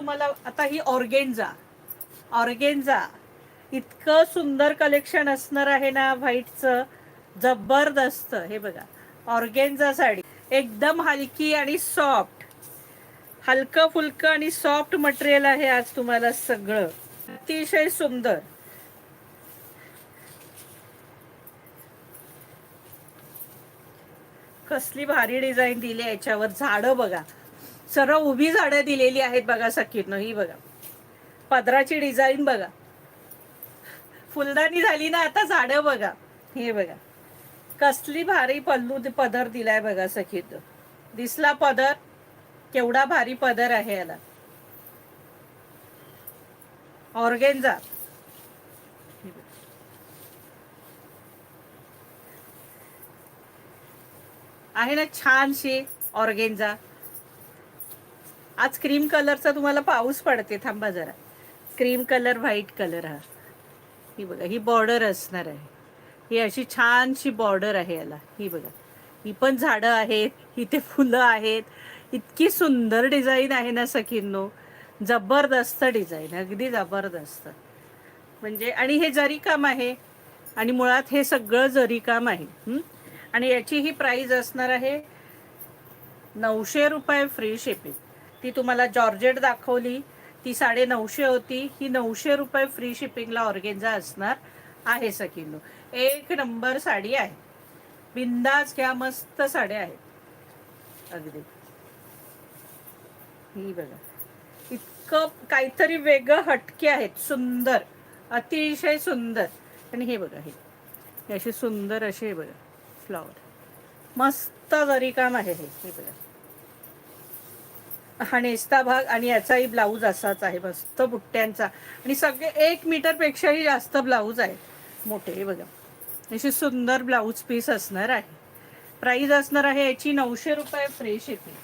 तुम्हाला आता ही organza organza इतकं सुंदर कलेक्शन असणार आहे ना व्हाईटचं, जबरदस्त. हे बघा ऑर्गेन्झा साडी एकदम हलकी आणि सॉफ्ट, हलकं फुलकं आणि सॉफ्ट मटेरियल आहे आज तुम्हाला सगळं, अतिशय सुंदर. कसली भारी डिझाईन दिली आहे याच्यावर. झाडं बघा, सरळ उभी झाडं दिलेली आहेत बघा सखीतनं. ही बघा पदराची डिझाईन बघा, फुलदाणी झाली ना आता झाडं बघा. हे बघा कसली भारी पल्लू पदर दिलाय बघा सखीत. दिसला पदर, केवढा भारी पदर आहे याला. ऑर्गेन्झा आहे ना छानशी ऑर्गेन्झा. आज क्रीम कलरचा तुम्हाला पाऊस पडते. थांबा जरा, क्रीम कलर व्हाईट कलर. हा ही बघा ही बॉर्डर असणार आहे. ही अशी छानशी बॉर्डर आहे याला. ही बघा ही पण झाडं आहेत, इथे फुलं आहेत. इतकी सुंदर डिझाईन आहे ना सखींनो, जबरदस्त डिझाईन, अगदी जबरदस्त. म्हणजे आणि हे जरी काम आहे, आणि मुळात हे सगळं जरी काम आहे. आणि याची ही प्राइस असणार आहे 900 रुपये फ्री शिपिंग. ती तुम्हाला जॉर्जेट दाखवली ती 950 होती, ही 900 रुपये फ्री शिपिंगला ऑर्गेन्झा असणार आहे सखींनो. एक नंबर साडी आहे, बिंदास घ्या, मस्त साड्या आहेत अगदी. ही बघा इतकं काहीतरी वेगळं हटके आहेत, सुंदर, अतिशय सुंदर. आणि हे बघा हे असे सुंदर असे बघा फ्लॉवर, मस्त जरी काम आहे हे बघा. हा नेसता भाग आणि याचाही ब्लाऊज असाच आहे, मस्त बुट्ट्यांचा. आणि सगळे 1 मीटर पेक्षाही जास्त ब्लाऊज आहे मोठे. हे बघा अशी सुंदर ब्लाऊज पीस असणार आहे. प्राइस असणार आहे याची 900 रुपये फ्री शिपिंग.